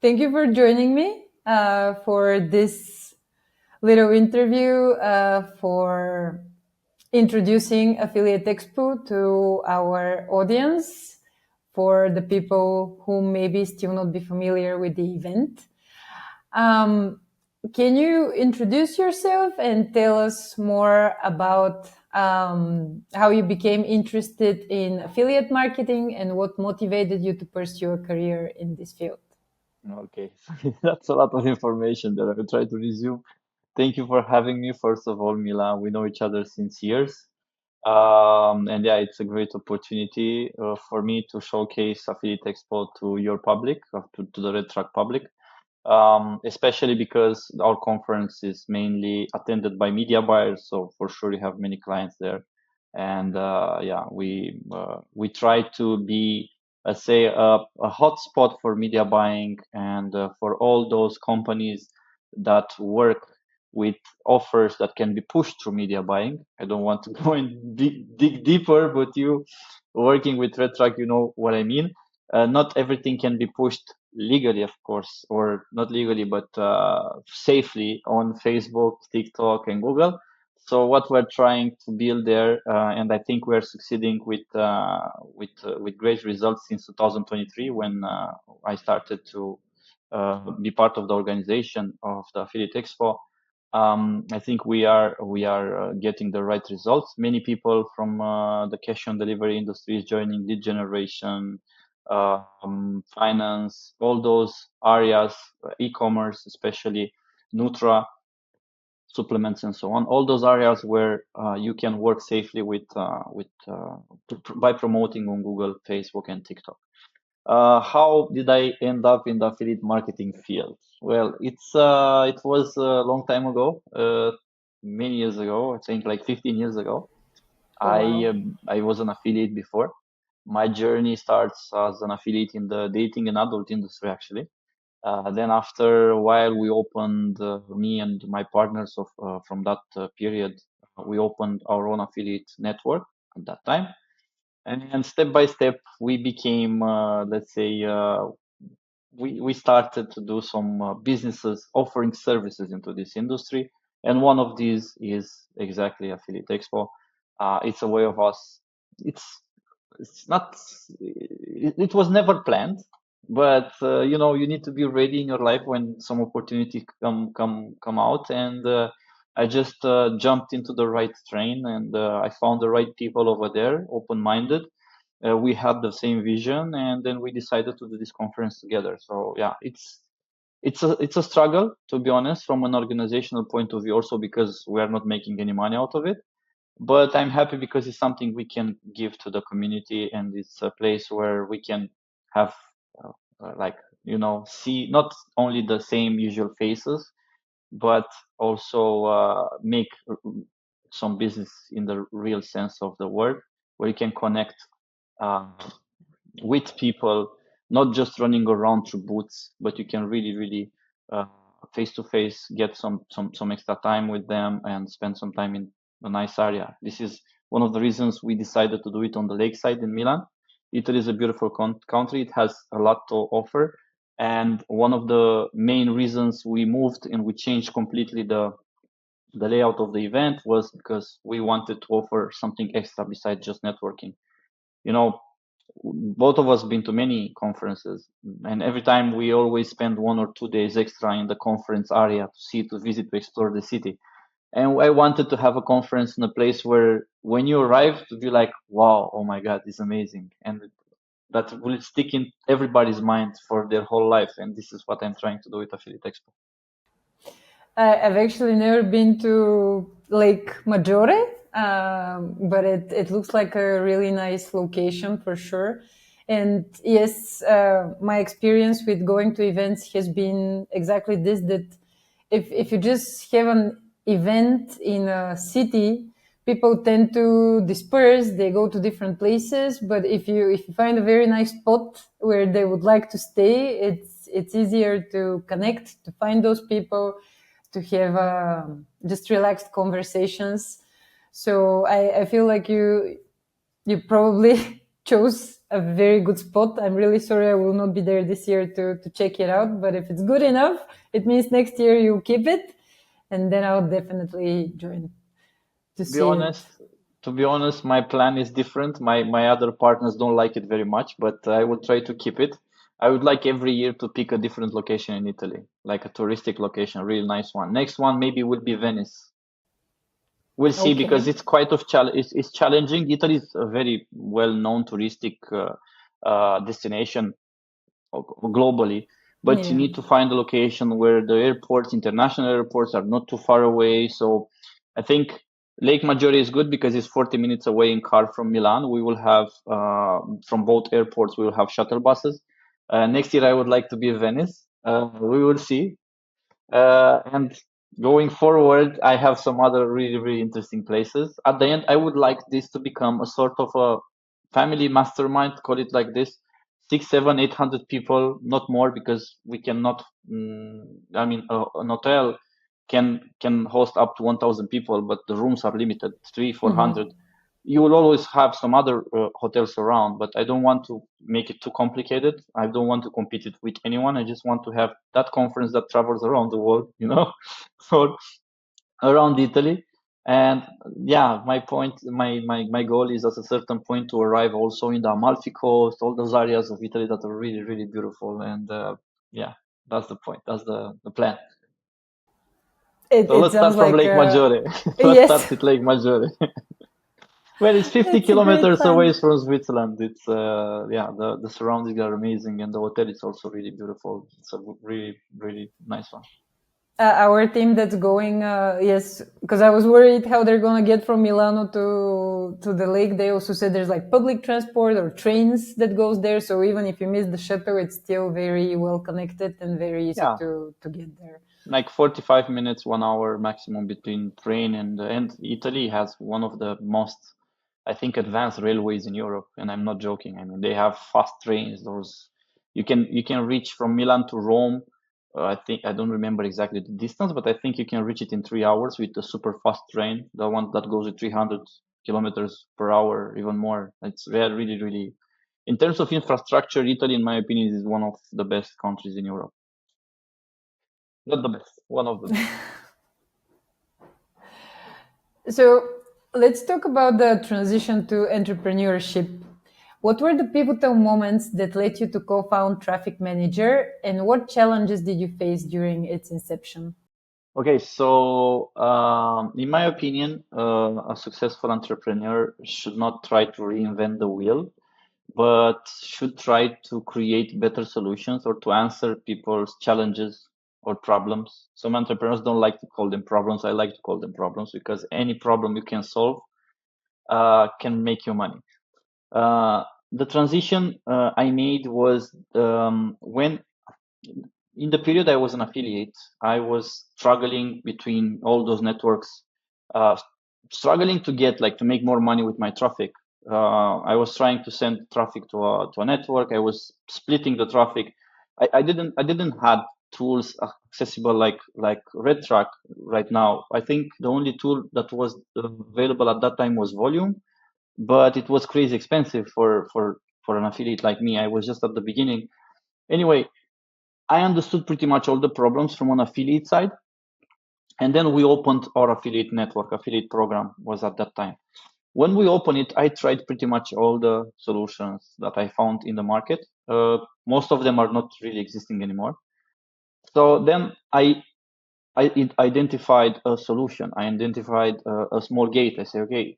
Thank you for joining me for this little interview for introducing Affiliate Expo to our audience, for the people who maybe still not be familiar with the event. Can you introduce yourself and tell us more about how you became interested in affiliate marketing and what motivated you to pursue a career in this field? Okay, that's a lot of information that I will try to resume. Thank you for having me. First of all, Mila, we know each other since years. And yeah, it's a great opportunity for me to showcase Affiliate Expo to your public, to the RedTrack public, especially because our conference is mainly attended by media buyers. So for sure, you have many clients there. And yeah, we try to be, let's say, a hotspot for media buying and for all those companies that work with offers that can be pushed through media buying. I don't want to go and dig deeper, but you working with RedTrack, you know what I mean. Not everything can be pushed legally, of course, or not legally, but safely on Facebook, TikTok, and Google. So what we're trying to build there, and I think we're succeeding with great results since 2023 when I started to be part of the organization of the Affiliate Expo. I think we are getting the right results. Many people from the cash on delivery industry is joining lead generation, finance, all those areas, e-commerce, especially Nutra, supplements, and so on. All those areas where you can work safely by promoting on Google, Facebook, and TikTok. How did I end up in the affiliate marketing field? Well, it was a long time ago, many years ago. I think like 15 years ago. Wow. I was an affiliate before. My journey starts as an affiliate in the dating and adult industry, actually. Then after a while, we opened me and my partners from that period. We opened our own affiliate network at that time, and step by step, we became, let's say, we started to do some businesses offering services into this industry, and one of these is exactly Affiliate Expo. It's a way of us. It's it's not. It was never planned, but you need to be ready in your life when some opportunity come out, and I just jumped into the right train, and I found the right people over there, open-minded. We had the same vision, and then we decided to do this conference together. So yeah, it's a struggle, to be honest, from an organizational point of view, also because we are not making any money out of it. But I'm happy because it's something we can give to the community, and it's a place where we can have like see not only the same usual faces, but also make some business in the real sense of the word, where you can connect uh, with people, not just running around through booths, but you can really face to face get some extra time with them and spend some time in a nice area. This is one of the reasons we decided to do it on the lakeside in Milan. Italy is a beautiful country. It has a lot to offer. And one of the main reasons we moved and we changed completely the layout of the event was because we wanted to offer something extra besides just networking. You know, both of us been to many conferences, and every time we always spend 1 or 2 days extra in the conference area to visit, to explore the city. And I wanted to have a conference in a place where when you arrive to be like, wow, oh my God, it's amazing. And that will stick in everybody's mind for their whole life. And this is what I'm trying to do with Affiliate Expo. I've actually never been to Lake Maggiore, but it looks like a really nice location for sure. And yes, my experience with going to events has been exactly this, that if you just have an event in a city, people tend to disperse, they go to different places. But if you find a very nice spot where they would like to stay, it's easier to connect, to find those people, to have just relaxed conversations. So I feel like you probably chose a very good spot. I'm really sorry I will not be there this year to check it out, but if it's good enough, it means next year you keep it, and then I'll definitely join to To be see it. honest, my plan is different. My other partners don't like it very much, but I will try to keep it. I would like every year to pick a different location in Italy, like a touristic location, a really nice one. Next one maybe will be Venice. We'll see because Okay. it's quite of it's challenging. Italy is a very well-known touristic destination globally, but you Yeah. need to find a location where the airports, international airports, are not too far away. So I think Lake Maggiore is good because it's 40 minutes away in car from Milan. We will have from both airports we will have shuttle buses. Next year I would like to be in Venice. We will see. And going forward, I have some other really, really interesting places. At the end, I would like this to become a sort of a family mastermind, call it like this. Six, seven, 800 people, not more, because we cannot. I mean, an hotel can host up to 1,000 people, but the rooms are limited, three, 400. You will always have some other hotels around, but I don't want to make it too complicated. I don't want to compete it with anyone. I just want to have that conference that travels around the world, so around Italy. And yeah, my goal is at a certain point to arrive also in the Amalfi Coast, all those areas of Italy that are really, really beautiful. And yeah, that's the point. That's the plan. So It let's sounds start from like Lake Maggiore. Let's yes, start with Lake Maggiore. Well, it's 50 it's a great kilometers away plan. from Switzerland. It's yeah, the surroundings are amazing, and the hotel is also really beautiful. It's a really, really nice one. Our team that's going, yes, because I was worried how they're gonna get from Milano to the lake. They also said there's like public transport or trains that goes there, so even if you miss the shuttle, it's still very well connected and very easy Yeah, to get there. like 45 minutes, 1 hour maximum between train and Italy has one of the most, I think, advanced railways in Europe, and I'm not joking. I mean, they have fast trains. Those you can reach from Milan to Rome. I think I don't remember exactly the distance, but I think you can reach it in 3 hours with the super fast train, the one that goes at 300 kilometers per hour, even more. It's really, really, really. In terms of infrastructure, Italy, in my opinion, is one of the best countries in Europe. Not the best, one of the best. So let's talk about the transition to entrepreneurship. What were the pivotal moments that led you to co-found Traffic Manager, and what challenges did you face during its inception? Okay, so in my opinion, a successful entrepreneur should not try to reinvent the wheel, but should try to create better solutions or to answer people's challenges or problems. Some entrepreneurs don't like to call them problems. I like to call them problems because any problem you can solve can make you money. Uh, the transition I made was when in the period I was an affiliate, I was struggling between all those networks, uh, struggling to get like to make more money with my traffic. I was trying to send traffic to a network. I was splitting the traffic. I didn't have tools accessible like RedTrack right now. I think the only tool that was available at that time was Volume, but it was crazy expensive for an affiliate like me. I was just at the beginning. Anyway, I understood pretty much all the problems from an affiliate side. And then we opened our affiliate network, affiliate program was at that time. When we opened it, I tried pretty much all the solutions that I found in the market. Most of them are not really existing anymore. So then I identified a solution. I identified a small gate. I say, okay,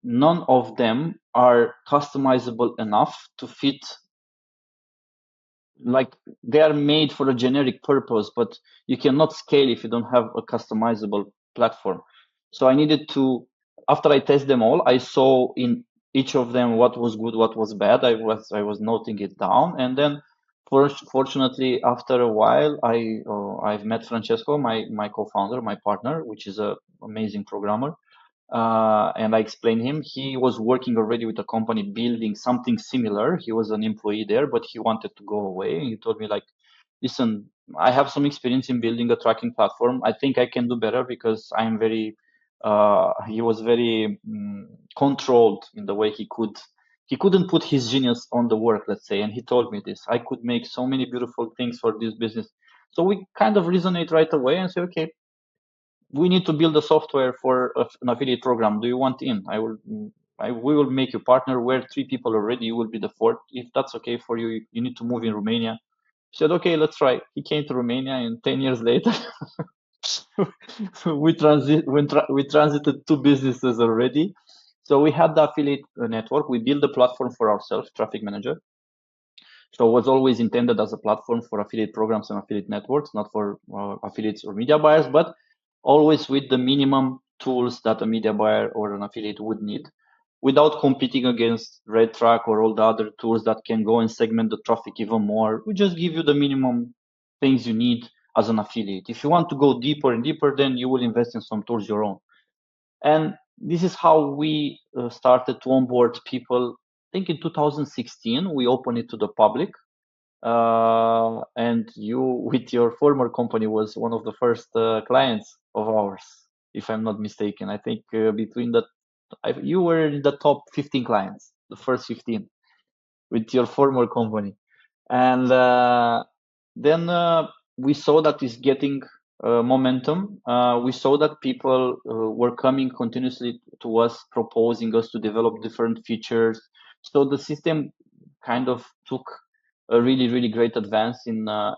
none of them are customizable enough to fit, like they are made for a generic purpose, but you cannot scale if you don't have a customizable platform. So I needed to, after I test them all, I saw in each of them what was good, what was bad. I was noting it down, and then fortunately, after a while, I've met Francesco, my co-founder, my partner, which is a amazing programmer, and I explained him. He was working already with a company building something similar. He was an employee there, but he wanted to go away. And he told me like, listen, I have some experience in building a tracking platform. I think I can do better because I'm very, he was very controlled in the way he couldn't put his genius on the work, let's say. And he told me this, I could make so many beautiful things for this business. So we kind of resonate right away and say, okay, we need to build a software for an affiliate program. Do you want in? We will make you partner. We're 3 people already. You will be the fourth. If that's okay for you, you need to move in Romania. He said, okay, let's try. He came to Romania, and 10 years later, we transited 2 businesses already. So we had the affiliate network. We built the platform for ourselves, Traffic Manager. So it was always intended as a platform for affiliate programs and affiliate networks, not for affiliates or media buyers, but always with the minimum tools that a media buyer or an affiliate would need, without competing against RedTrack or all the other tools that can go and segment the traffic even more. We just give you the minimum things you need as an affiliate. If you want to go deeper and deeper, then you will invest in some tools your own. And this is how we started to onboard people. I think in 2016, we opened it to the public. And you, with your former company, was one of the first clients of ours, if I'm not mistaken. I think you were in the top 15 clients, the first 15, with your former company. And then we saw that it's getting momentum. We saw that people were coming continuously to us, proposing us to develop different features. So the system kind of took a really, really great advance in the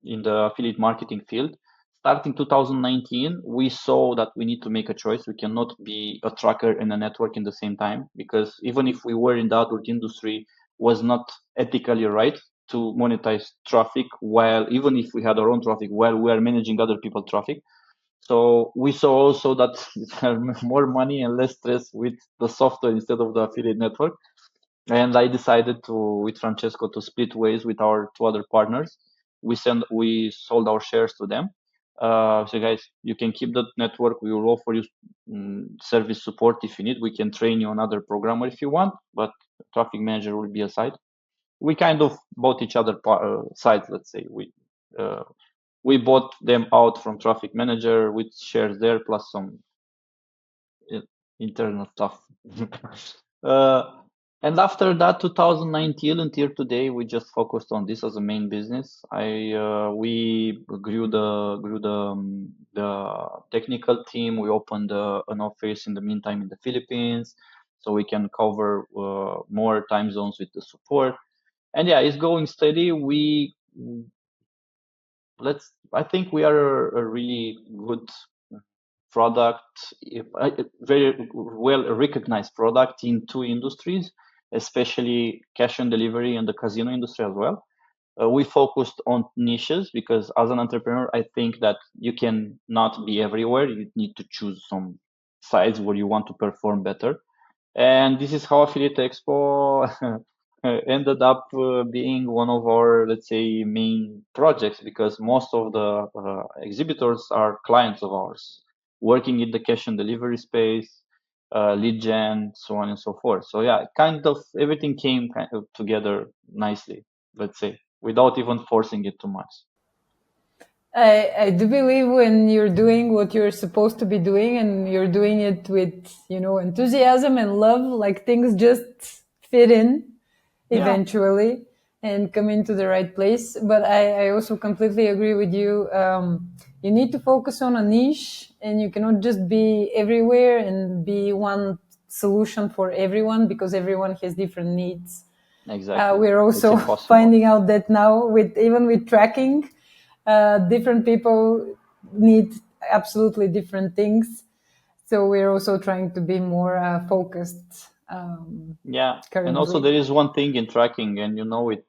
affiliate marketing field. Starting 2019, we saw that we need to make a choice. We cannot be a tracker and a network in the same time, because even if we were in the adult industry, was not ethically right to monetize traffic, while even if we had our own traffic, while we are managing other people's traffic. So we saw also that there more money and less stress with the software instead of the affiliate network. And I decided to, with Francesco, to split ways with our 2 other partners. We sold our shares to them. So guys, you can keep the network. We will offer you service support if you need. We can train you another programmer if you want, but traffic manager will be aside. We kind of bought each other sides. Let's say we bought them out from traffic manager with shares there plus some internal stuff. uh, and after that, 2019 until today, we just focused on this as a main business. We grew the technical team. We opened an office in the meantime in the Philippines, so we can cover more time zones with the support. And yeah, it's going steady. I think we are a really good product, very well recognized product in 2 industries, especially cash on delivery and the casino industry as well. We focused on niches because as an entrepreneur, I think that you can not be everywhere. You need to choose some sides where you want to perform better. And this is how Affiliate Expo ended up being one of our, let's say, main projects, because most of the exhibitors are clients of ours, working in the cash and delivery space, lead gen, so on and so forth. So yeah, kind of everything came kind of together nicely, let's say, without even forcing it too much. I do believe when you're doing what you're supposed to be doing and you're doing it with, enthusiasm and love, like things just fit in Yeah, eventually and come into the right place. But I also completely agree with you. You need to focus on a niche and you cannot just be everywhere and be one solution for everyone because everyone has different needs. exactly. We're It's also impossible. finding out that now with tracking, different people need absolutely different things. So we're also trying to be more focused Yeah, and also currently. there is one thing in tracking, and you know it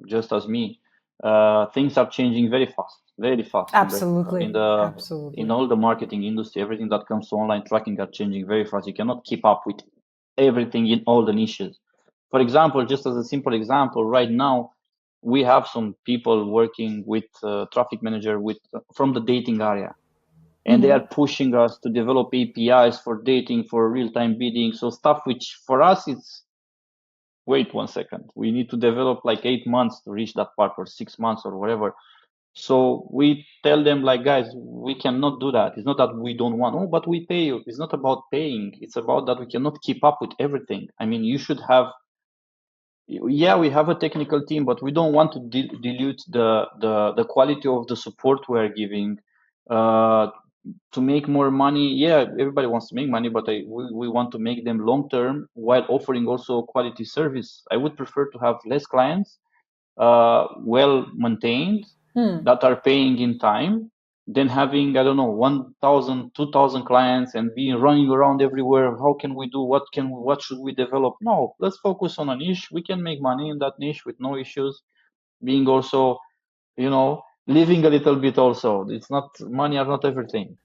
just as me. Things are changing very fast Absolutely, in absolutely. all the marketing industry. Everything that comes to online tracking are changing very fast. You cannot keep up with everything in all the niches. For example, just as a simple example, right now we have some people working with traffic manager with from the dating area, and they are pushing us to develop APIs for dating, for real-time bidding, so stuff which for us it's wait 1 second, we need to develop like 8 months to reach that part, or 6 months or whatever. So we tell them like, guys, we cannot do that. It's not that we don't want, oh, but we pay you. It's not about paying. It's about that we cannot keep up with everything. I mean, you should have, yeah, we have a technical team, but we don't want to dilute the quality of the support we are giving. Uh, to make more money, yeah, everybody wants to make money, but we want to make them long term while offering also quality service. I would prefer to have less clients, well maintained, Hmm. that are paying in time, than having, I don't know, 1,000, 2,000 clients and being running around everywhere. How can we do? What should we develop? No, let's focus on a niche. We can make money in that niche with no issues. Being also, living a little bit also. It's not, money are not everything.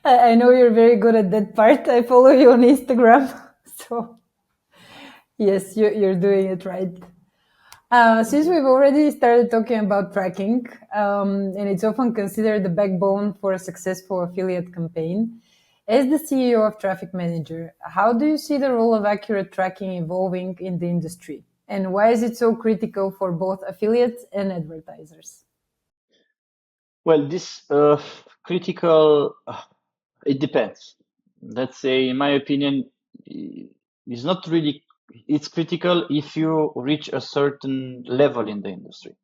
I know you're very good at that part. I follow you on Instagram. So, yes, you're doing it right. Thank Since you. we've already started talking about tracking, and it's often considered the backbone for a successful affiliate campaign, as the CEO of Traffic Manager, how do you see the role of accurate tracking evolving in the industry? And why is it so critical for both affiliates and advertisers? Well, this critical, it depends. Let's say, in my opinion, it's not really, it's critical if you reach a certain level in the industry.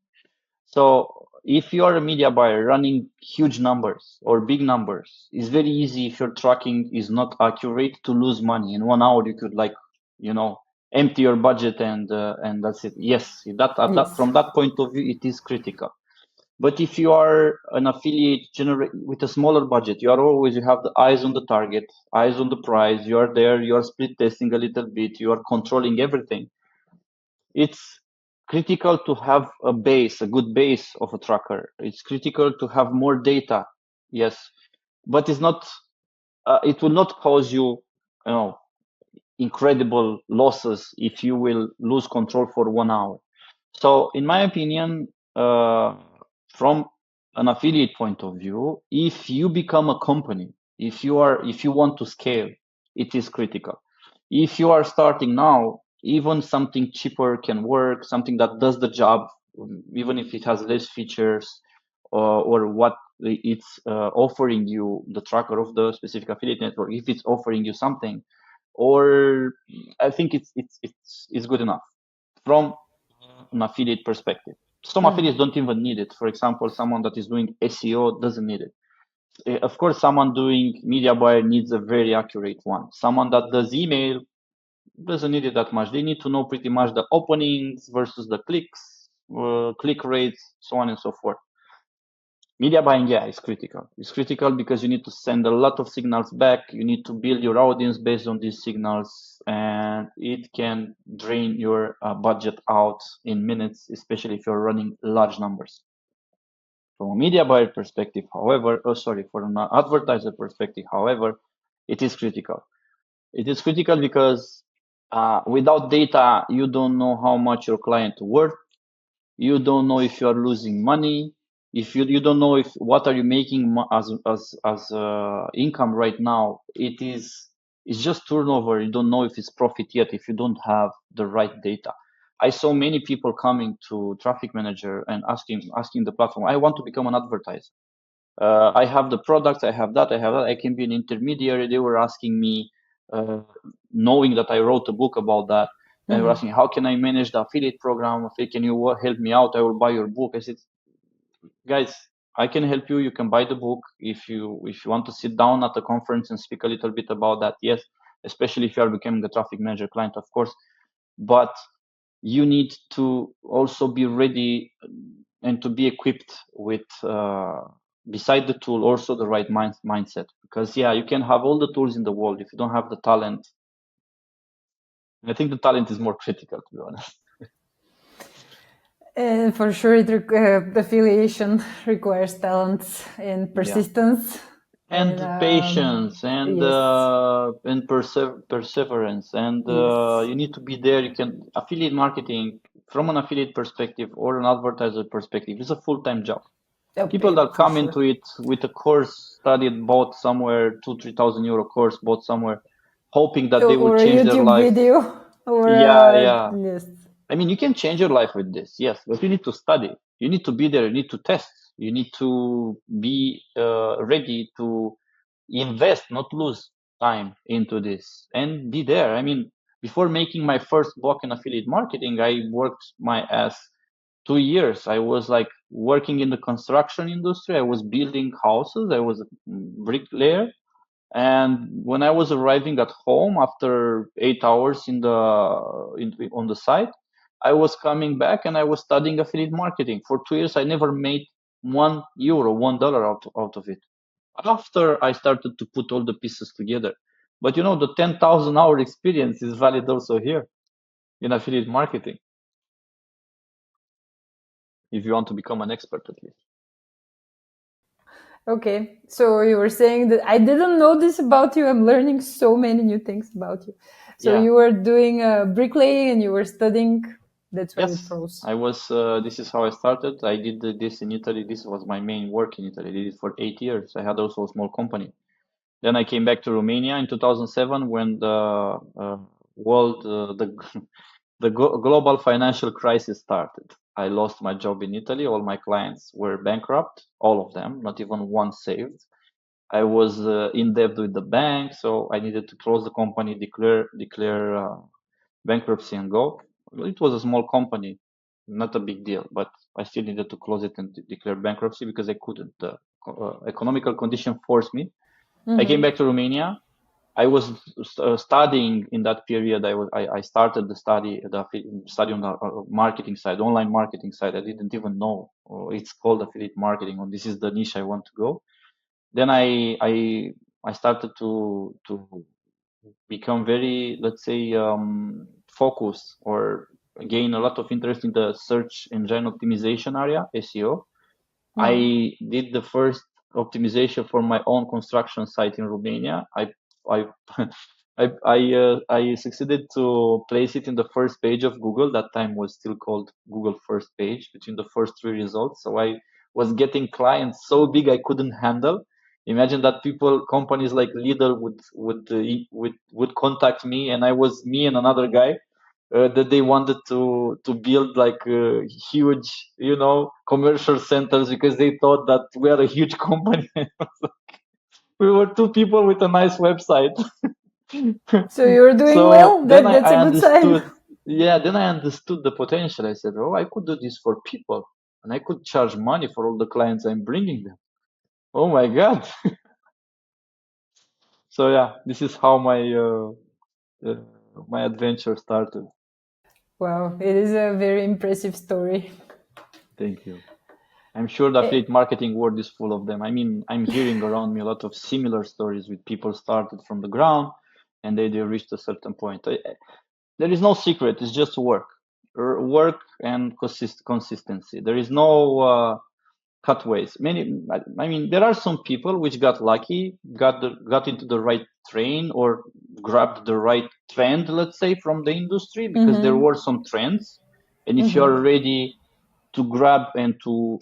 So if you are a media buyer running huge numbers or big numbers, it's very easy if your tracking is not accurate to lose money. In 1 hour, you could you know, empty your budget and that's it. Yes, that Yes. from that point of view, it is critical. But if you are an affiliate generate with a smaller budget, you have the eyes on the target, eyes on the price. You are there. You are split testing a little bit. You are controlling everything. It's critical to have a base, a good base of a tracker. It's critical to have more data. Yes, but it's not. It will not cause you, you know, incredible losses if you will lose control for 1 hour. So, in my opinion, from an affiliate point of view, if you become a company, if you want to scale, it is critical. If you are starting now, even something cheaper can work, something that does the job, even if it has less features, or what it's offering you, the tracker of the specific affiliate network, if it's offering you something, or I think it's good enough from an affiliate perspective. Some affiliates don't even need it. For example, someone that is doing SEO doesn't need it. Of course, someone doing media buyer needs a very accurate one. Someone that does email doesn't need it that much. They need to know pretty much the openings versus the clicks, click rates, so on and so forth. Media buying, yeah, is critical. It's critical because you need to send a lot of signals back. You need to build your audience based on these signals, and it can drain your budget out in minutes, especially if you're running large numbers. From a media buyer perspective, however, from an advertiser perspective, however, it is critical. It is critical because without data, you don't know how much your client worth. You don't know if you are losing money. If you don't know if what are you making as income right now. It's just turnover. You don't know if it's profit yet if you don't have the right data. I saw many people coming to Traffic Manager and asking the platform, I want to become an advertiser. I have the products, I have that, I have that. I can be an intermediary. They were asking me, uh, knowing that I wrote a book about that, and they were asking, how can I manage the affiliate program? Can you help me out? I will buy your book. I said, guys, I can help you. You can buy the book if you want to sit down at a conference and speak a little bit about that. Yes, especially if you are becoming a traffic manager client, of course. But you need to also be ready and to be equipped with beside the tool also the right mindset, because yeah, you can have all the tools in the world if you don't have the talent. I think the talent is more critical, to be honest. And for sure, affiliation requires talent and Yeah, persistence. And and patience yes, and perseverance, and yes, you need to be there. You can affiliate marketing from an affiliate perspective or an advertiser perspective is a full-time job. People okay, that for come sure. into it with a course studied, bought somewhere, 2 3 thousand euro course bought somewhere, hoping that they will Or a change their YouTube life. video, or Yeah, yeah. yes, I mean, you can change your life with this, yes, but you need to study. You need to be there. You need to test. You need to be ready to invest, not lose time into this, and be there. I mean, before making my first buck in affiliate marketing, I worked my ass 2 years. I was like working in the construction industry. I was building houses. I was a bricklayer. And when I was arriving at home after 8 hours on the site, I was coming back and I was studying affiliate marketing. For 2 years, I never made €1, $1 out of it. After I started to put all the pieces together. But you know, the 10,000 hour experience is valid also here in affiliate marketing, if you want to become an expert at least. Okay, so you were saying that I didn't know this about you. I'm learning so many new things about you. So Yeah. you were doing bricklaying and you were studying. That's why it Yes, froze. I was. This is how I started. I did this in Italy. This was my main work in Italy. I did it for 8 years. I had also a small company. Then I came back to Romania in 2007 when the world, the global financial crisis started. I lost my job in Italy. All my clients were bankrupt, all of them, not even one saved. I was in debt with the bank, so I needed to close the company, declare bankruptcy and go. It was a small company, not a big deal, but I still needed to close it and declare bankruptcy because I couldn't. The economical condition forced me. I came Mm-hmm. back to Romania. I was studying in that period. I started the study on the marketing side, online marketing side. I didn't even know it's called affiliate marketing, or this is the niche I want to go. Then I started to become very, let's say, focused or gain a lot of interest in the search engine optimization area, SEO. Mm-hmm. I did the first optimization for my own construction site in Romania. I I succeeded to place it in the first page of Google. That time was still called Google first page, between the first three results. So I was getting clients so big I couldn't handle. Imagine that people, companies like Lidl would contact me, and I was me and another guy that they wanted to build like huge, commercial centers because they thought that we are a huge company. We were two people with a nice website. So you were doing So well. then That's I a good sign. understood. Yeah, then I understood the potential. I said, oh, I could do this for people, and I could charge money for all the clients I'm bringing them. Oh my God. So yeah, this is how uh, my adventure started. Wow, it is a very impressive story. Thank you. I'm sure the Eh, affiliate marketing world is full of them. I mean, I'm hearing around me a lot of similar stories with people started from the ground and they reached a certain point. There is no secret. It's just work, work and consistency. There is no cutways. I mean, there are some people which got lucky, got into the right train or grabbed the right trend, let's say, from the industry because there mm-hmm. were some trends. And if you Mm-hmm. are ready to grab and to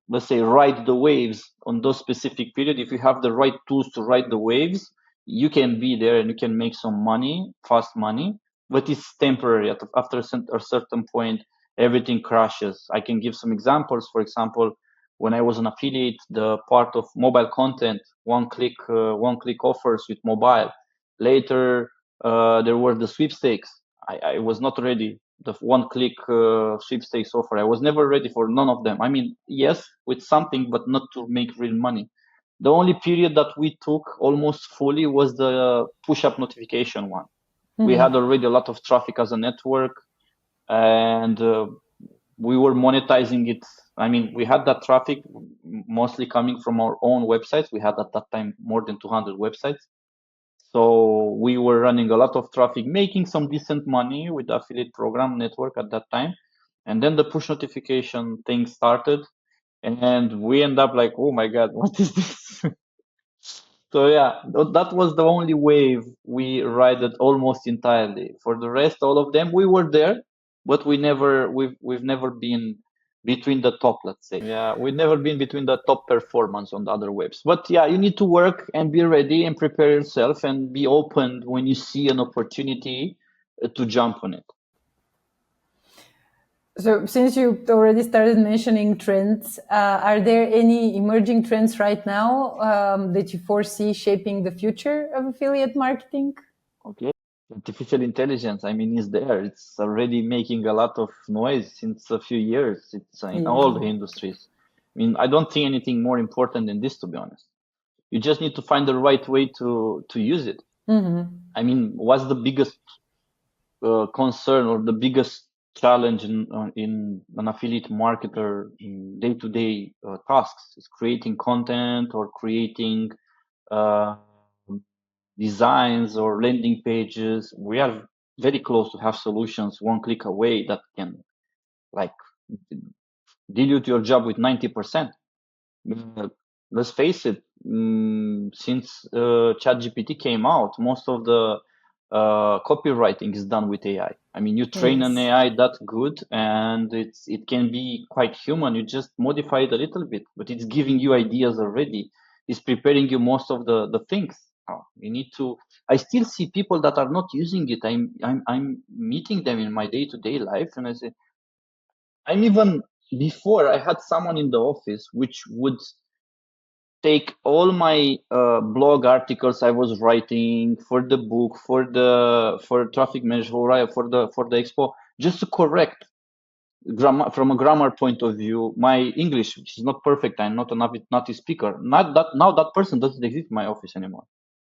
let's say ride the waves on those specific period, if you have the right tools to ride the waves, you can be there and you can make some money, fast money, but it's temporary. After a certain point everything crashes. I can give some examples. For example, when I was an affiliate, the part of mobile content, one click offers with mobile. Later there were the sweepstakes. I was not ready. The one click sweepstakes offer. I was never ready for none of them. I mean, yes, with something, but not to make real money. The only period that we took almost fully was the push up notification one. We Mm-hmm. had already a lot of traffic as a network, and we were monetizing it. I mean, we had that traffic mostly coming from our own websites. We had at that time more than 200 websites. So we were running a lot of traffic, making some decent money with the affiliate program network at that time. And then the push notification thing started, and we end up like, oh my God, what is this? So yeah, that was the only wave we ride it almost entirely. For the rest, all of them, we were there, but we've never been between the top, let's say. Yeah, we've never been between the top performance on the other webs. But yeah, you need to work and be ready and prepare yourself and be open when you see an opportunity to jump on it. So, since you already started mentioning trends, are there any emerging trends right now that you foresee shaping the future of affiliate marketing? Okay. Artificial intelligence, I mean, is there. It's already making a lot of noise since a few years. It's in all the Yeah. industries. I mean, I don't think anything more important than this, to be honest. You just need to find the right way to use it. I mean, what's the biggest concern or the biggest challenge in an affiliate marketer in day-to-day tasks is creating content or creating uh, designs or landing pages. We are very close to have solutions one click away that can like dilute your job with 90%. Uh, let's face it, since ChatGPT came out, most of the copywriting is done with AI. I mean, you train an Yes. AI that good, and it can be quite human. You just modify it a little bit, but it's giving you ideas already. It's preparing you most of the things. You need to. I still see people that are not using it. I'm meeting them in my day to day life, and I say, I'm even before I had someone in the office which would take all my blog articles I was writing for the book, for traffic management, for the expo, just to correct grammar from a grammar point of view. My English, which is not perfect, I'm not a native speaker. Not that now that person doesn't exist in my office anymore.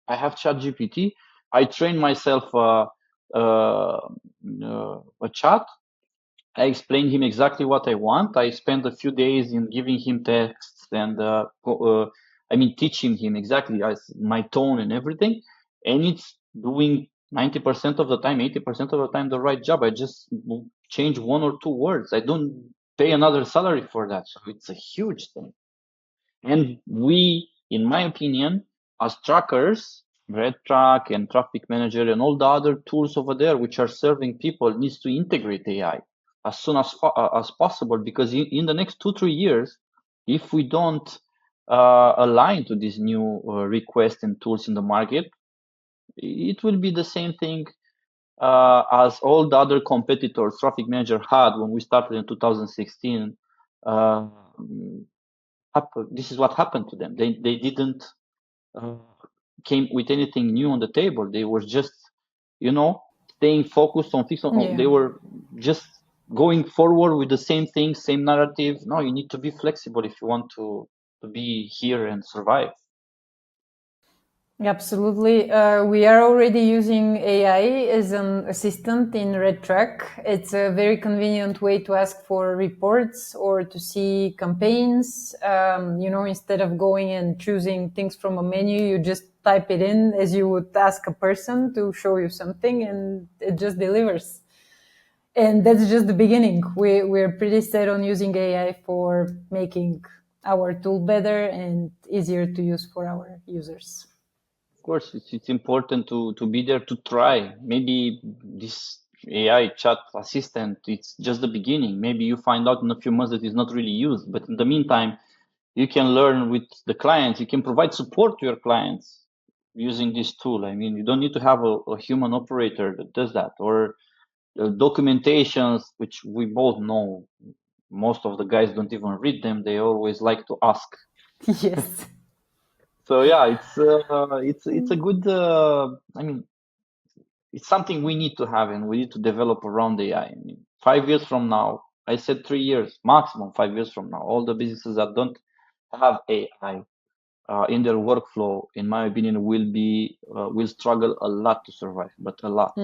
I have ChatGPT. I train myself a chat. I explain him exactly what I want. I spend a few days in giving him texts and I mean teaching him exactly my tone and everything, and it's doing 90% of the time, 80% of the time the right job. I just change one or two words. I don't pay another salary for that, so it's a huge thing. And we, in my opinion, as trackers, RedTrack and Traffic Manager and all the other tools over there which are serving people needs to integrate AI as soon as possible, because in the next 2 3 years, if we don't align to these new requests and tools in the market, it will be the same thing as all the other competitors Traffic Manager had when we started in 2016. Uh, this is what happened to them. They didn't uh, came with anything new on the table. They were just, you know, staying focused on things. They Yeah. were just going forward with the same thing, same narrative. No, you need to be flexible if you want to be here and survive. Absolutely. We are already using AI as an assistant in RedTrack. It's a very convenient way to ask for reports or to see campaigns. Instead of going and choosing things from a menu, you just type it in as you would ask a person to show you something, and it just delivers. And that's just the beginning. We're pretty set on using AI for making our tool better and easier to use for our users. Of course, it's important to be there to try. Maybe this AI chat assistant, it's just the beginning. Maybe you find out in a few months that it's not really used. But in the meantime, you can learn with the clients. You can provide support to your clients using this tool. I mean, you don't need to have a human operator that does that, or documentations, which we both know. Most of the guys don't even read them. They always like to ask. Yes. So yeah, it's a good. I mean, it's something we need to have and we need to develop around AI. I mean, 5 years from now, I said 3 years, maximum 5 years from now, all the businesses that don't have AI in their workflow, in my opinion, will struggle a lot to survive, but a lot.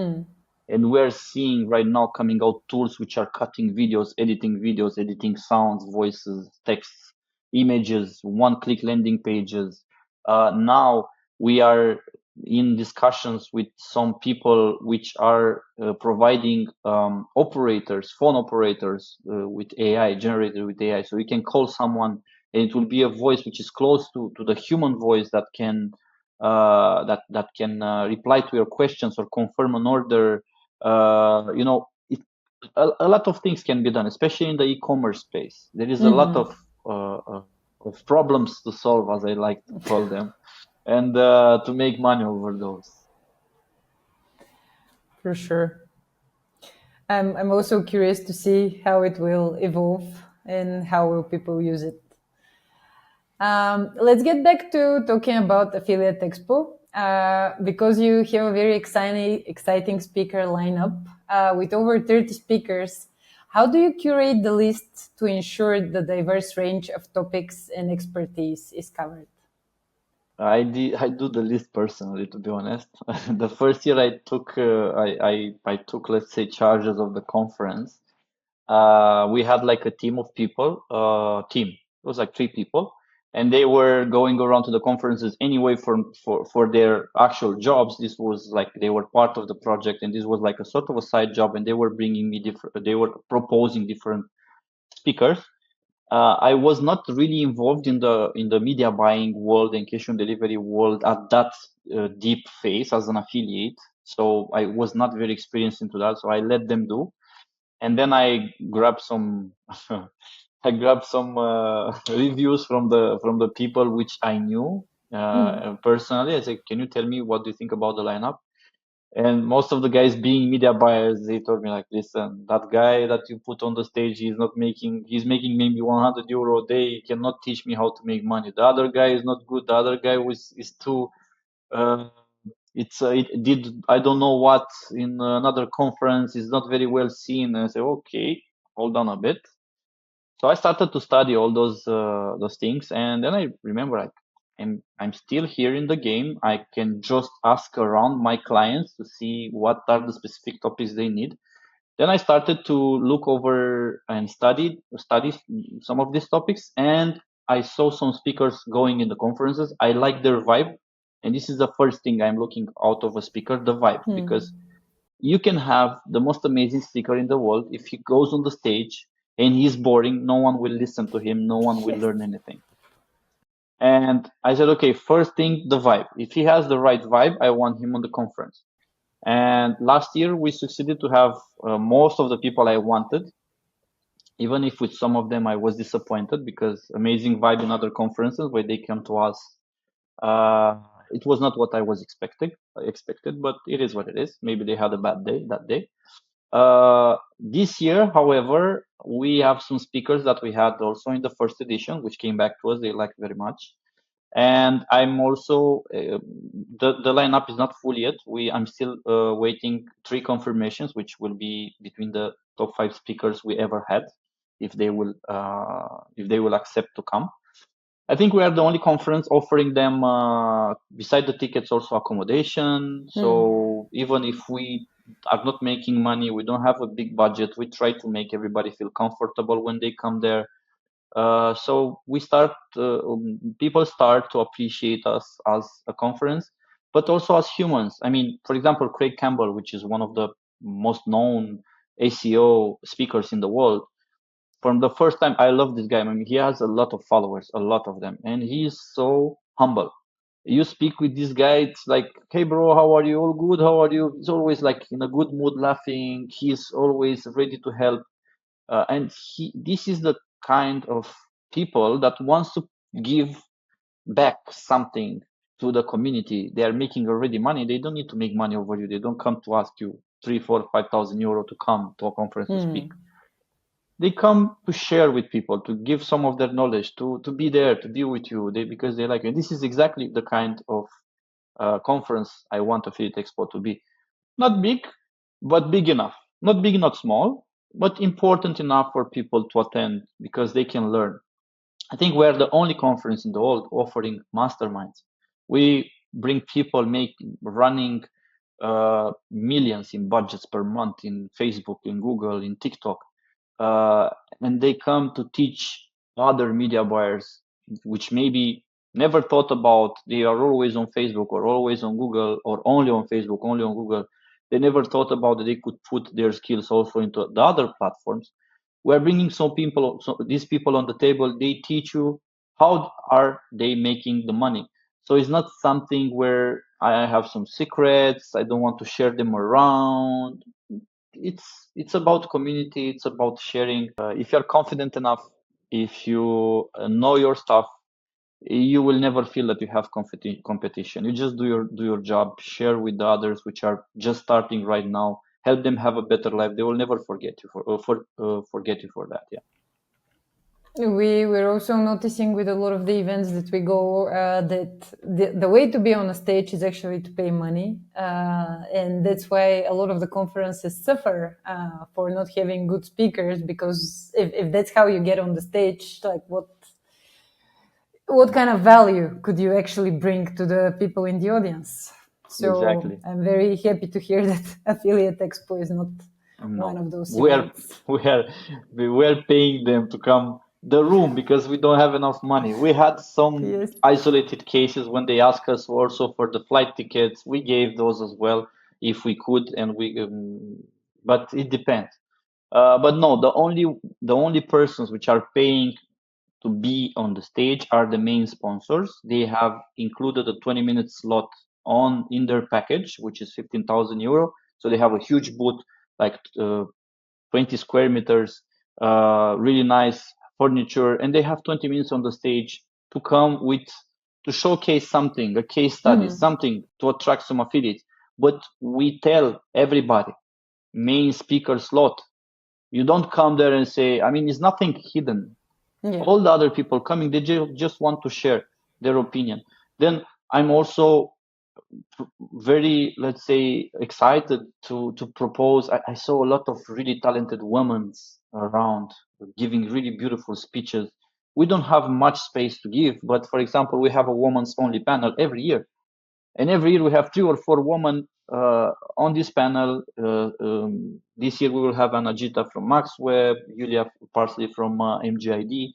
And we're seeing right now coming out tools which are cutting videos, editing sounds, voices, texts, images, one-click landing pages. Now we are in discussions with some people which are providing phone operators with AI, generated with AI. So you can call someone and it will be a voice which is close to the human voice that can reply to your questions or confirm an order. A lot of things can be done, especially in the e-commerce space. There is a lot of problems to solve, as I like to call them, and to make money over those. For sure. I'm also curious to see how it will evolve and how will people use it. Let's get back to talking about Affiliate Expo because you have a very exciting speaker lineup with over 30 speakers. How do you curate the list to ensure the diverse range of topics and expertise is covered? I do the list personally, to be honest. The first year I took, let's say, charges of the conference. We had like a team of people, team. It was like 3 people, and they were going around to the conferences anyway for their actual jobs. This was like they were part of the project, and this was like a sort of a side job, and they were bringing me different. They were proposing different speakers. I was not really involved in the media buying world and cash on delivery world at that deep phase as an affiliate. So I was not very experienced into that. So I let them do, and then I grabbed some I grabbed some reviews from the people which I knew personally. I said, "Can you tell me what do you think about the lineup?" And most of the guys, being media buyers, they told me like, "Listen, that guy that you put on the stage, he's making maybe 100 euro a day. He cannot teach me how to make money. The other guy is not good. The other guy is too." Uh, it did I don't know what in another conference is not very well seen. And I say, okay, hold on a bit. So I started to study all those things, and then I remember like I'm still here in the game. I can just ask around my clients to see what are the specific topics they need. Then I started to look over and study some of these topics, and I saw some speakers going in the conferences. I like their vibe, and this is the first thing I'm looking out of a speaker, the vibe, because you can have the most amazing speaker in the world. If he goes on the stage and he's boring, no one will listen to him, no one will Yes. learn anything. And I said, okay, first thing, the vibe. If he has the right vibe, I want him on the conference. And last year we succeeded to have most of the people I wanted, even if with some of them I was disappointed because amazing vibe in other conferences where they come to us. Uh, it was not what I expected, but it is what it is. Maybe they had a bad day that day. This year, however, we have some speakers that we had also in the first edition, which came back to us. They liked very much. And I'm also the lineup is not full yet. I'm still waiting 3 confirmations, which will be between the top 5 speakers we ever had, if they will accept to come. I think we are the only conference offering them, beside the tickets, also accommodation. So even if we are not making money, we don't have a big budget, we try to make everybody feel comfortable when they come there. So people start to appreciate us as a conference, but also as humans. I mean, for example, Craig Campbell, which is one of the most known ACO speakers in the world, from the first time, I love this guy. I mean, he has a lot of followers, a lot of them, and he's so humble. You speak with this guy, it's like, hey, bro, how are you? All good? How are you? He's always like in a good mood, laughing. He's always ready to help. This is the kind of people that wants to give back something to the community. They are making already money. They don't need to make money over you. They don't come to ask you 3, 4, 5,000 euro to come to a conference to speak. They come to share with people, to give some of their knowledge, to be there, to be with you, because they like you. And this is exactly the kind of conference I want Affiliate Expo to be. Not big, but big enough. Not big, not small, but important enough for people to attend because they can learn. I think we're the only conference in the world offering masterminds. We bring people running millions in budgets per month in Facebook, in Google, in TikTok, uh, and they come to teach other media buyers, which maybe never thought about. They are always on Facebook or always on Google or only on Facebook, only on Google. They never thought about that they could put their skills also into the other platforms. We're bringing these people on the table. They teach you how are they making the money. So it's not something where I have some secrets. I don't want to share them around. It's about community. It's about sharing. If you're confident enough, if you know your stuff, you will never feel that you have competition. You just do your job, share with the others which are just starting right now, help them have a better life, they will never forget you for that. Yeah. We're also noticing with a lot of the events that we go that the way to be on a stage is actually to pay money, and that's why a lot of the conferences suffer for not having good speakers, because if that's how you get on the stage, like what kind of value could you actually bring to the people in the audience? So Exactly. I'm very happy to hear that Affiliate Expo is not one No, of those we are events. we are we are paying them to come the room because we don't have enough money. We had some Yes. isolated cases when they asked us also for the flight tickets. We gave those as well if we could, and but it depends. But no, the only persons which are paying to be on the stage are the main sponsors. They have included a 20-minute slot on in their package, which is 15,000 euro. So they have a huge booth, like 20 square meters, really nice furniture, and they have 20 minutes on the stage to come with to showcase something, a case study, Mm-hmm. something to attract some affiliates. But we tell everybody, main speaker slot. You don't come there and say, I mean, it's nothing hidden. Yeah. All the other people coming, they just want to share their opinion. Then I'm also very, let's say, excited to propose. I saw a lot of really talented women around giving really beautiful speeches. We don't have much space to give, but for example, we have a women's only panel every year, and every year we have 3 or 4 women on this panel. This year we will have Anajita from MaxWeb, Julia Parsley from MGID,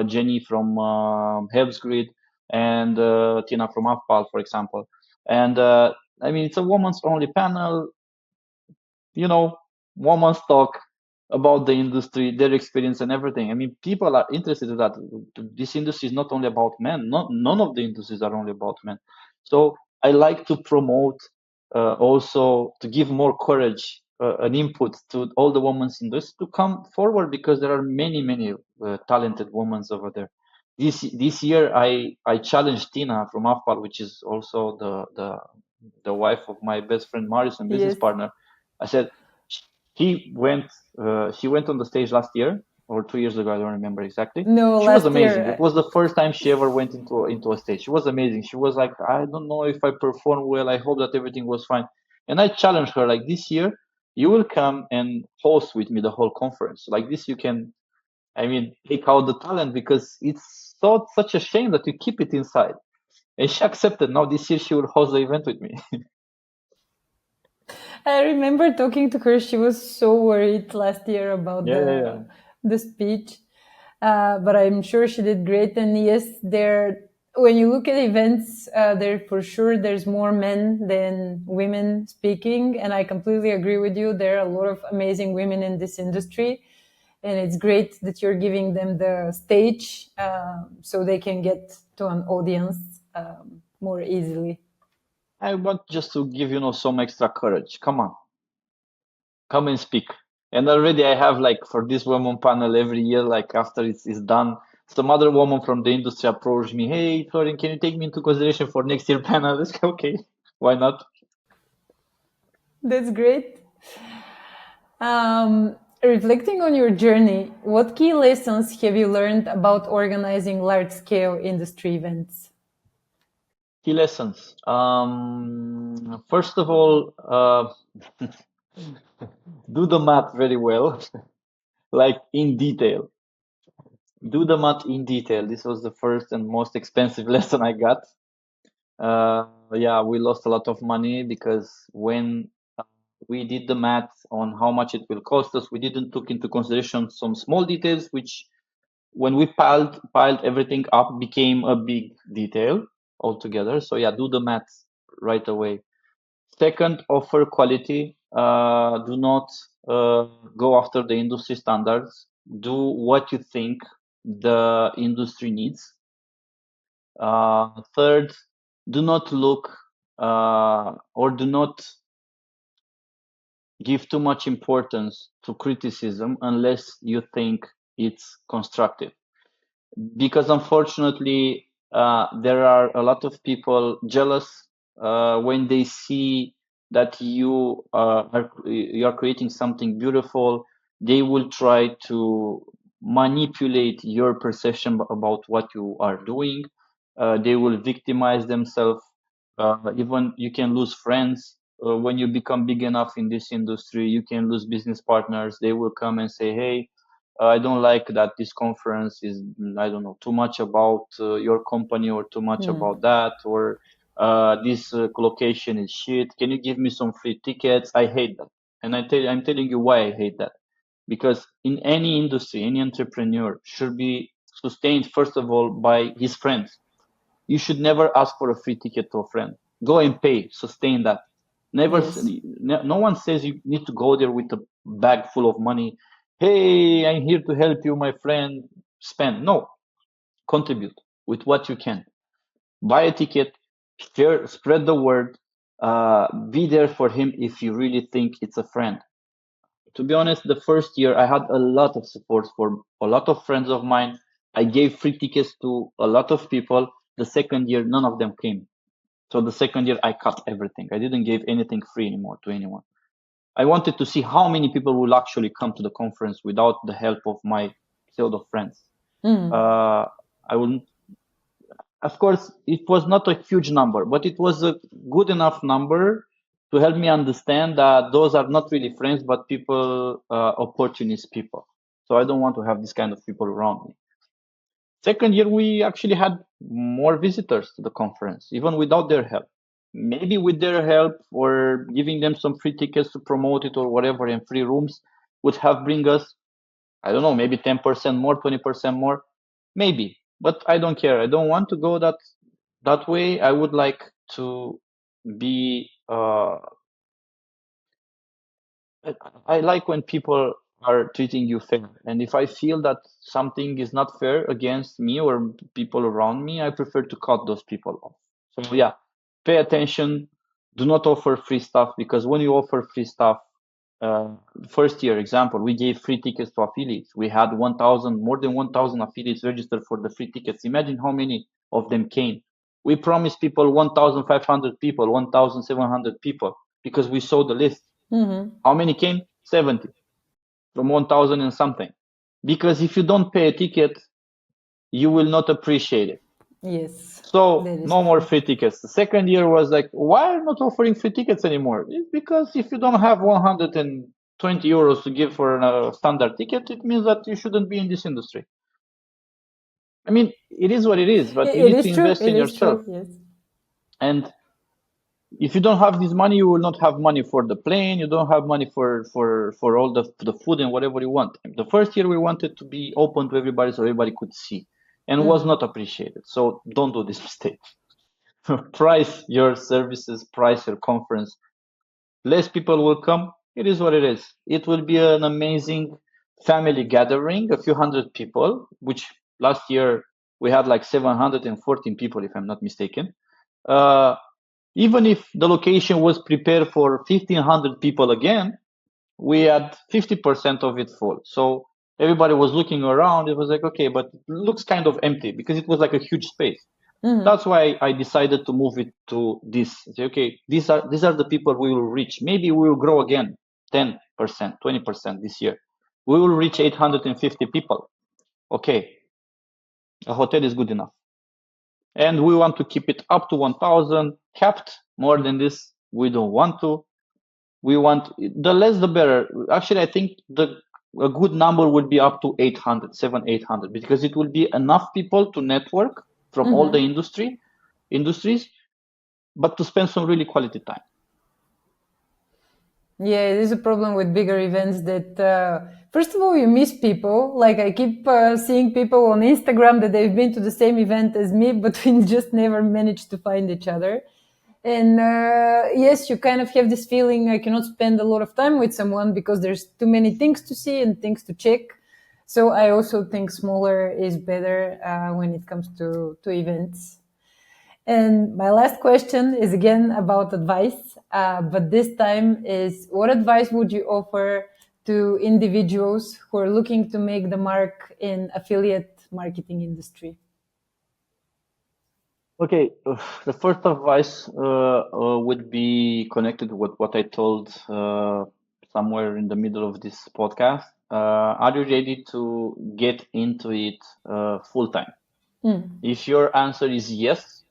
Jenny from Helps Grid, and Tina from Afpal, for example. And I mean, it's a woman's only panel, you know, women's talk about the industry, their experience and everything. I mean, people are interested in that. This industry is not only about men. None of the industries are only about men. So I like to promote, also to give more courage, an input to all the women in this to come forward, because there are many talented women over there. This year I challenged Tina from Afpal, which is also the wife of my best friend Marius and business Yes. partner. I said, he went she went on the stage last year or 2 years ago, I don't remember exactly. No, She was last amazing. It year. was the first time she ever went into a stage. She was amazing. She was like, I don't know if I performed well. I hope that everything was fine. And I challenged her, like, this year you will come and host with me the whole conference. Like this, you can, I mean, take out the talent, because it's such a shame that you keep it inside. And she accepted. Now this year she will host the event with me. I remember talking to her. She was so worried last year about Yeah, yeah, yeah. the speech, but I'm sure she did great. And yes, there. When you look at events, there for sure there's more men than women speaking, and I completely agree with you. There are a lot of amazing women in this industry, and it's great that you're giving them the stage so they can get to an audience more easily. I want just to give some extra courage. Come on, come and speak. And already I have, like, for this woman panel every year, like after it's done, some other woman from the industry approached me. Hey, Florin, can you take me into consideration for next year panel? I said, okay, why not? That's great. Reflecting on your journey, what key lessons have you learned about organizing large scale industry events? Key lessons. First of all, do the math very well, like in detail. Do the math in detail. This was the first and most expensive lesson I got. Yeah, we lost a lot of money because when we did the math on how much it will cost us, we didn't took into consideration some small details, which when we piled everything up became a big detail altogether. So yeah, do the math right away. Second, offer quality. Do not go after the industry standards. Do what you think the industry needs. Third, do not look or do not give too much importance to criticism unless you think it's constructive. Because unfortunately, there are a lot of people jealous when they see that you're creating something beautiful, they will try to manipulate your perception about what you are doing. They will victimize themselves. Even you can lose friends when you become big enough in this industry. You can lose business partners. They will come and say, "Hey, I don't like that this conference is, I don't know, too much about your company or too much about that, or this location is shit. Can you give me some free tickets?" I hate that. And I'm telling you why I hate that. Because in any industry, any entrepreneur should be sustained, first of all, by his friends. You should never ask for a free ticket to a friend. Go and pay, sustain that. Never, Yes. no one says you need to go there with a bag full of money. Hey, I'm here to help you, my friend. Spend. No, contribute with what you can. Buy a ticket, share, spread the word. Be there for him if you really think it's a friend. To be honest, the first year I had a lot of support for a lot of friends of mine. I gave free tickets to a lot of people. The second year, none of them came. So the second year, I cut everything. I didn't give anything free anymore to anyone. I wanted to see how many people will actually come to the conference without the help of my pseudo friends. Uh, I will, of course, it was not a huge number, but it was a good enough number to help me understand that those are not really friends, but people, opportunist people. So I don't want to have this kind of people around me. Second year, we actually had more visitors to the conference, even without their help. Maybe with their help or giving them some free tickets to promote it or whatever and free rooms would have bring us, I don't know, maybe 10% more, 20% more, maybe. But I don't care. I don't want to go that way. I would like to be I I like when people are treating you fair. And if I feel that something is not fair against me or people around me, I prefer to cut those people off. So yeah, pay attention. Do not offer free stuff, because when you offer free stuff, uh, first year example, we gave free tickets to affiliates. We had 1,000, more than 1,000 affiliates registered for the free tickets. Imagine how many of them came. We promised people 1,500 people, 1,700 people, because we saw the list. How many came? 70 from 1,000 and something. Because if you don't pay a ticket, you will not appreciate it. Yes, So that is no more true. free tickets. The second year was like, why are not offering free tickets anymore? It's because if you don't have 120 euros to give for a standard ticket, it means that you shouldn't be in this industry. I mean, it is what it is, but you It need to is true. invest It in is yourself. true. Yes. And if you don't have this money, you will not have money for the plane. You don't have money for all the food and whatever you want. The first year we wanted to be open to everybody so everybody could see, and was not appreciated. So don't do this mistake. Price your services, price your conference. Less people will come. It is what it is. It will be an amazing family gathering, a few hundred people, which last year we had like 714 people, if I'm not mistaken. Uh, Even if the location was prepared for 1,500 people again, we had 50% of it full. So everybody was looking around. It was like, okay, but it looks kind of empty because it was like a huge space. That's why I decided to move it to this. Say, okay, these are the people we will reach. Maybe we will grow again 10%, 20% this year. We will reach 850 people. Okay, a hotel is good enough. And we want to keep it up to 1,000 capped. More than this, we don't want to. We want the less the better. Actually, I think the a good number would be up to 800, 800, because it will be enough people to network from all the industries, but to spend some really quality time. Yeah, it is a problem with bigger events that, first of all, you miss people. Like, I keep seeing people on Instagram that they've been to the same event as me, but we just never managed to find each other. And yes, you kind of have this feeling I cannot spend a lot of time with someone because there's too many things to see and things to check. So I also think smaller is better when it comes to events. And my last question is again about advice, but this time is what advice would you offer to individuals who are looking to make the mark in affiliate marketing industry? Okay, the first advice would be connected with what I told somewhere in the middle of this podcast. Are you ready to get into it full time? If your answer is yes,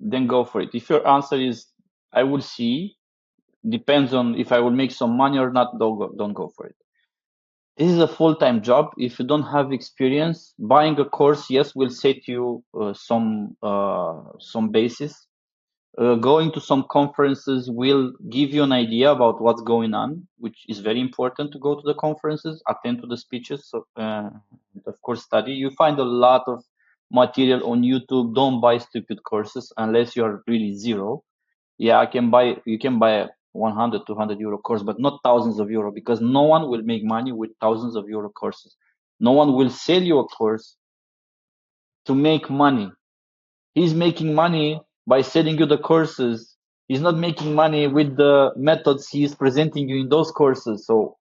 then go for it. If your answer is I will see, depends on if I will make some money or not, don't go for it. This is a full-time job. If you don't have experience, buying a course, yes, will set you some basis. Going to some conferences will give you an idea about what's going on, which is very important to go to the conferences, attend to the speeches, so, of course, study. You find a lot of material on YouTube. Don't buy stupid courses unless you are really zero. Yeah, you can buy a 100, 200 euro course, but not thousands of euro because no one will make money with thousands of euro courses. No one will sell you a course to make money. He's making money by selling you the courses. He's not making money with the methods he is presenting you in those courses. So,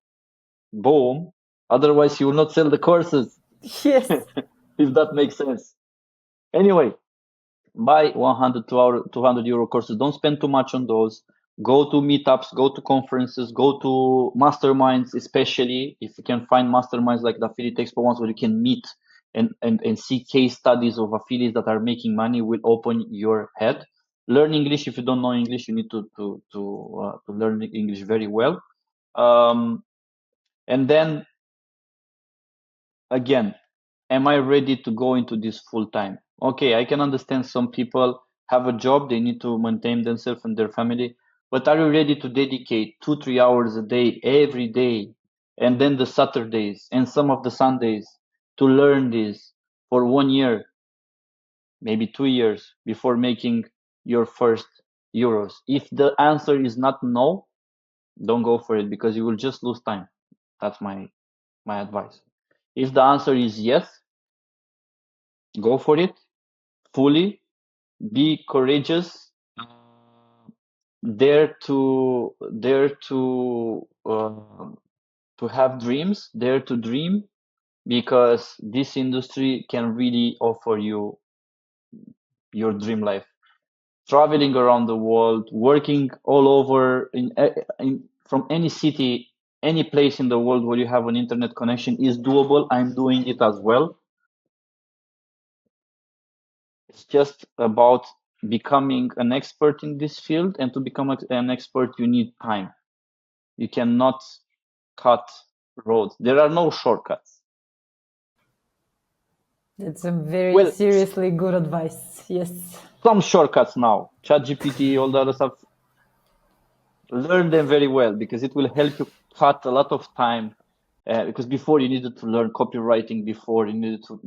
boom. Otherwise, he will not sell the courses, Yes. if that makes sense. Anyway, buy 100 to 200 euro courses. Don't spend too much on those. Go to meetups, go to conferences, go to masterminds, especially if you can find masterminds like the Affiliate Expo ones where you can meet and see case studies of affiliates that are making money will open your head. Learn English. If you don't know English, you need to learn English very well. Um, and then again, am I ready to go into this full time? Okay, I can understand some people have a job, they need to maintain themselves and their family, but are you ready to dedicate 2, 3 hours a day every day, and then the Saturdays and some of the Sundays to learn this for 1 year, maybe 2 years before making your first euros? If the answer is not no, don't go for it because you will just lose time. That's my advice. If the answer is yes, go for it fully, be courageous, dare to have dreams, dare to dream, because this industry can really offer you your dream life. Traveling around the world, working all over from any city, any place in the world where you have an internet connection is doable. I'm doing it as well. It's just about becoming an expert in this field, and to become an expert, you need time. You cannot cut roads. There are no shortcuts. That's a very Well, seriously good advice. Yes. some shortcuts now, ChatGPT, all the other stuff, learn them very well because it will help you cut a lot of time. Because before you needed to learn copywriting, before you needed to.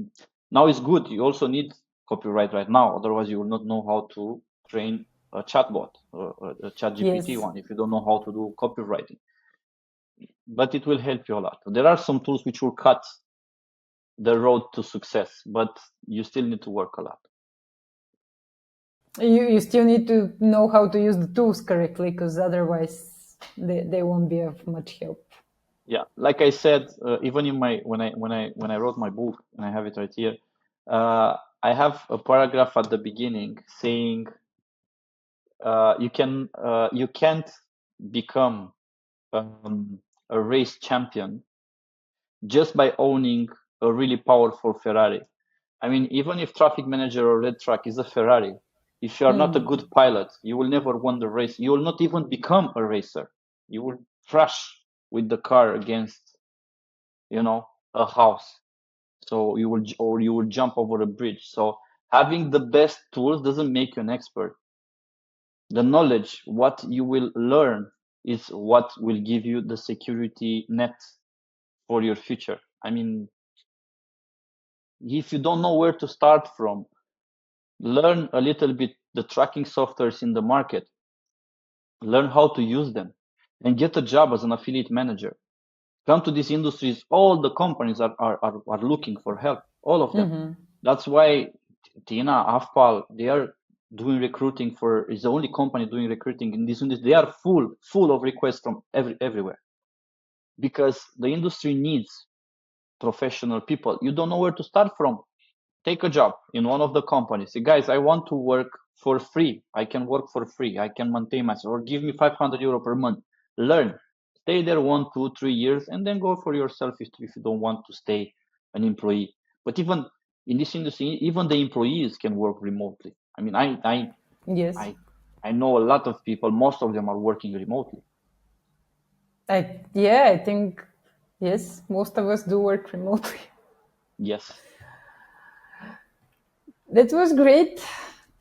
Now it's good. You also need copyright right now. Otherwise, you will not know how to train a chatbot or a ChatGPT Yes. one if you don't know how to do copywriting. But it will help you a lot. There are some tools which will cut the road to success, but you still need to work a lot. You still need to know how to use the tools correctly because otherwise they won't be of much help. Yeah, like I said, even in my when I wrote my book, and I have it right here, I have a paragraph at the beginning saying you can't become a race champion just by owning a really powerful Ferrari. I mean, even if traffic manager or red track is a Ferrari, if you are not a good pilot, you will never win the race. You will not even become a racer. You will crash with the car against, a house. So you will jump over a bridge. So having the best tools doesn't make you an expert. The knowledge, what you will learn, is what will give you the security net for your future. I mean, if you don't know where to start from, learn a little bit the tracking softwares in the market, learn how to use them, and get a job as an affiliate manager. Come to these industries, all the companies are looking for help, all of them. That's why Tina, Afpal, they are doing recruiting is the only company doing recruiting in this industry. They are full of requests from everywhere because the industry needs professional people. You don't know where to start from. Take a job in one of the companies. Say, guys, I want to work for free. I can work for free. I can maintain myself, or give me 500 euro per month. Learn, stay there 1, 2, 3 years, and then go for yourself if you don't want to stay an employee. But even in this industry, even the employees can work remotely. I mean, Yes. I, I know a lot of people. Most of them are working remotely. I think yes, most of us do work remotely. Yes. That was great.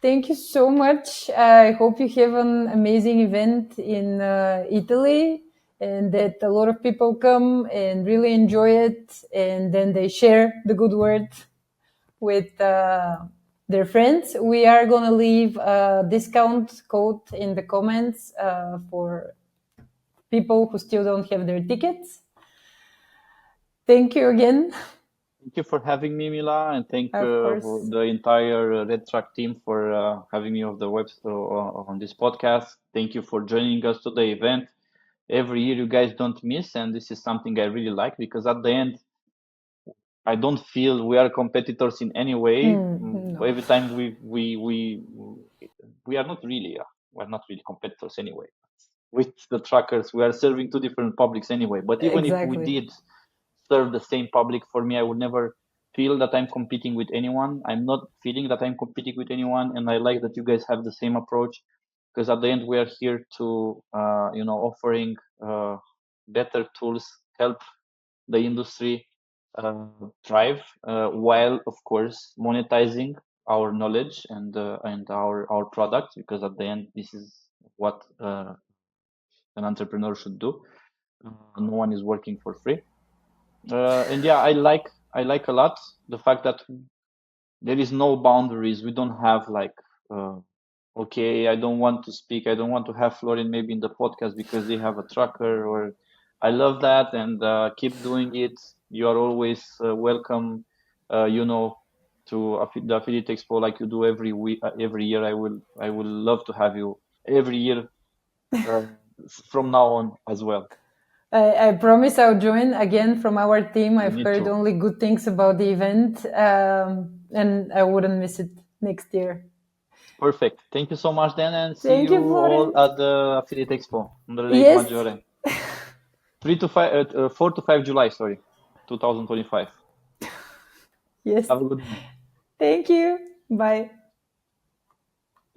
Thank you so much. I hope you have an amazing event in Italy and that a lot of people come and really enjoy it and then they share the good word with their friends. We are going to leave a discount code in the comments for people who still don't have their tickets. Thank you again. Thank you for having me, Mila, and thank Of for course. the entire RedTrack team for having me on the web on this podcast. Thank you for joining us to the event. Every year, you guys don't miss, and this is something I really like because at the end, I don't feel we are competitors in any way. No, Every time we are not really we're not really competitors anyway. With the trackers, we are serving two different publics anyway. But even if we exactly. did serve the same public, for me, I would never feel that I'm competing with anyone. I'm not feeling that I'm competing with anyone, and I like that you guys have the same approach because at the end we are here to offering better tools, help the industry thrive, while of course monetizing our knowledge and our products, because at the end this is what an entrepreneur should do. No one is working for free. And yeah, I like a lot the fact that there is no boundaries. We don't have like uh, okay, I don't want to speak. I don't want to have Florin maybe in the podcast because they have a tracker. Or I love that, and keep doing it. You are always welcome. You know, to the affiliate expo like you do every week, every year. I will love to have you every year uh, from now on as well. I promise I'll join again from our team. You I've need heard to. only good things about the event, and I wouldn't miss it next year. Perfect. Thank you so much, then, and see Thank you you, all Florin. at the affiliate expo on the Lake Yes, Maggiore, 4 to 5 July. Sorry, 2025. yes. Have a good one. Thank you. Bye.